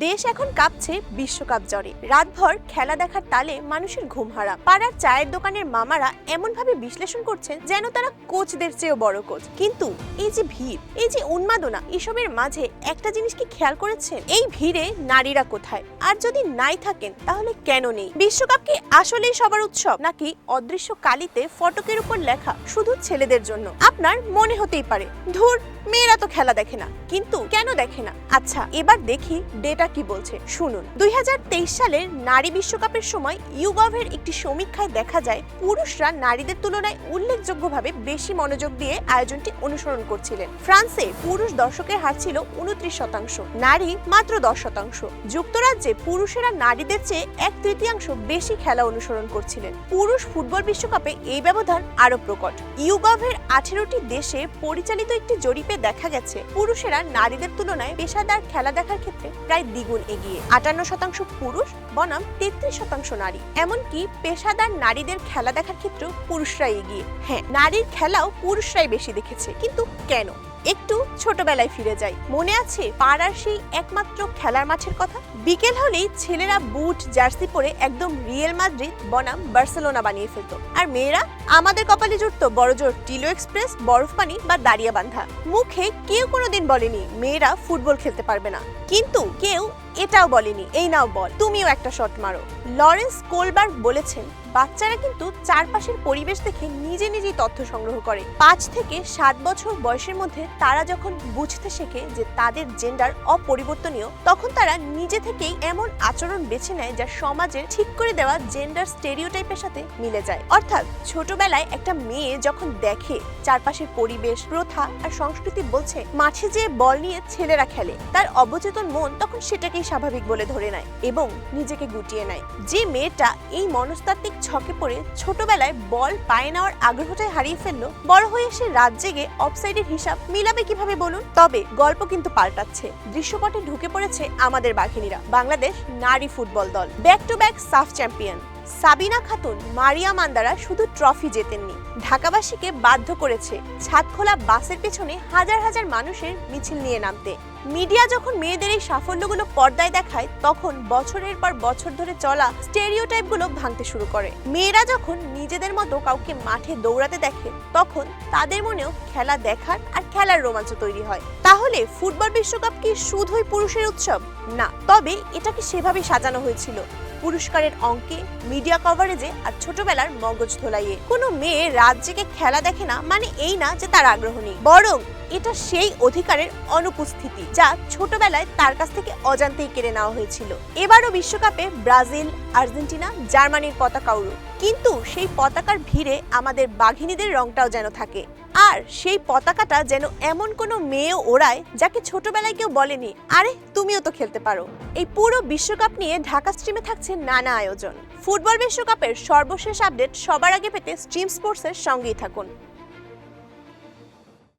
দেশ এখন কাঁপছে বিশ্বকাপ জ্বরে। রাতভর খেলা দেখার তালে মানুষের ঘুম হারাম। পাড়ার চায়ের দোকানের মামারা এমন ভাবে বিশ্লেষণ করছেন যেন তারা কোচদের চেয়েও বড় কোচ। কিন্তু এই যে ভিড়, এই যে উন্মাদনা, এসবের মাঝে একটা জিনিস কি খেয়াল করেছেন? এই ভিড়ে নারীরা কোথায়? আর যদি নাই থাকেন তাহলে কেন নেই? বিশ্বকাপ কি আসলেই সবার উৎসব, নাকি অদৃশ্য কালিতে ফটকের উপর লেখা শুধু ছেলেদের জন্য? আপনার মনে হতেই পারে, ধুর, মেয়েরা তো খেলা দেখে না। কিন্তু কেন দেখে না? আচ্ছা, এবার দেখি ডেটা কি বলছে, শুনুন। 2023 সালের নারী বিশ্বকাপের সময় ইউগভের একটি সমীক্ষায় দেখা যায় পুরুষরা নারীদের তুলনায় উল্লেখযোগ্যভাবে বেশি মনোযোগ দিয়ে আয়োজনটি অনুসরণ করছিলেন। ফ্রান্সে পুরুষ দর্শকের হার ছিল 29%, নারী মাত্র 10%। যুক্তরাজ্যে পুরুষেরা নারীদের চেয়ে 1/3 বেশি খেলা অনুসরণ করছিলেন। পুরুষ ফুটবল বিশ্বকাপে এই ব্যবধান আরো প্রকট। ইউগভের 18টি দেশে পরিচালিত একটি জরিপে দেখা গেছে পুরুষেরা নারীদের তুলনায় পেশাদার খেলা দেখার ক্ষেত্রে প্রায় দ্বিগুণ এগিয়ে। 58% পুরুষ বনাম 33% নারী। এমনকি পেশাদার নারীদের খেলা দেখার ক্ষেত্রেও পুরুষরাই এগিয়ে। হ্যাঁ, নারীর খেলাও পুরুষরাই বেশি দেখেছে, কিন্তু কেন? একটু ছোটবেলায় ফিরে যাই। মনে আছে পাড়ার সেই একমাত্র খেলার মাঠের কথা? বিকেল হলেই ছেলেরা বুট জার্সি পরে একদম রিয়েল মাদ্রিদ বনাম বার্সেলোনা বানিয়ে ফেলতো, আর মেয়েরা আমাদের কপালে জুটতো বড়জোর টিলো এক্সপ্রেস, বরফ পানি বা দাঁড়িয়ে বান্ধা। মুখে কেউ কোনোদিন বলেনি মেয়েরা ফুটবল খেলতে পারবে না, কিন্তু কেউ এটাও বলেনি এই নাও বল, তুমিও একটা শট মারো। লরেন্স কোলবার্গ বলেছেন, বাচ্চারা কিন্তু চারপাশের পরিবেশ দেখে নিজে নিজেই তথ্য সংগ্রহ করে। 5 থেকে 7 বছর বয়সের মধ্যে তারা যখন বুঝতে শেখে যে তাদের জেন্ডার অপরিবর্তনীয়, তখন তারা নিজে থেকেই এমন আচরণ বেছে নেয় যা সমাজের ঠিক করে দেওয়া জেন্ডার স্টেরিওটাইপের সাথে মিলে যায়। অর্থাৎ ছোটবেলায় একটা মেয়ে যখন দেখে চারপাশের পরিবেশ, প্রথা আর সংস্কৃতি বলছে মাঠে যে বল নিয়ে ছেলেরা খেলে, তার অবচেতন মন তখন সেটাকেই স্বাভাবিক বলে ধরে নেয় এবং নিজেকে গুটিয়ে নেয়। যে মেয়েটা এই মনস্তাত্ত্বিক ছকে পড়ে ছোটবেলায় বল পায়ে নেওয়ার আগ্রহটাই হারিয়ে ফেললো, বড় হয়ে সে রাত জেগে অফসাইডের হিসাব মিলাবে কিভাবে বলুন? তবে গল্প কিন্তু পাল্টাচ্ছে। দৃশ্যপটে ঢুকে পড়েছে আমাদের বাঘিনীরা, বাংলাদেশ নারী ফুটবল দল। ব্যাক টু ব্যাক সাফ চ্যাম্পিয়ন সাবিনা খাতুন, মারিয়া মান্দারা শুধু ট্রফি জেতেননি, ঢাকাবাসীকে বাধ্য করেছে ছাদখোলা বাসের পেছনে হাজার হাজার মানুষের মিছিল নিয়ে নামতে। মিডিয়া যখন মেয়েদের এই সাফল্যগুলো পর্দায় দেখায়, তখন বছরের পর বছর ধরে চলা স্টেরিওটাইপগুলো ভাঙতে শুরু করে। মেয়েরা যখন নিজেদের মতো কাউকে মাঠে দৌড়াতে দেখে, তখন তাদের মনেও খেলা দেখার আর খেলার রোমাঞ্চ তৈরি হয়। তাহলে ফুটবল বিশ্বকাপ কি শুধুই পুরুষের উৎসব? না, তবে এটাকে সেভাবে সাজানো হয়েছিল পুরস্কারের অঙ্কে, মিডিয়া কভারেজে আর ছোটবেলার মগজ ধোলাইয়ে। কোনো মেয়ে রাত জেগে খেলা দেখে না মানে এই না যে তার আগ্রহ নেই, বরং এটা সেই অধিকারের অনুপস্থিতি যা ছোটবেলায় তার কাছ থেকে অজান্তেই কেড়ে নেওয়া হয়েছিল। এবারও বিশ্বকাপে ব্রাজিল, আর্জেন্টিনা, জার্মানির পতাকা উড়ুক, কিন্তু সেই পতাকার ভিড়ে আমাদের বাঘিনীদের রংটাও যেন থাকে। আর সেই পতাকাটা যেন এমন কোনো মেয়েও ওড়ায় যাকে ছোটবেলায় কেউ বলেনি, আরে তুমিও তো খেলতে পারো। এই পুরো বিশ্বকাপ নিয়ে ঢাকা স্ট্রিমে থাকছে নানা আয়োজন। ফুটবল বিশ্বকাপের সর্বশেষ আপডেট সবার আগে পেতে স্ট্রিম স্পোর্টসের সঙ্গেই থাকুন।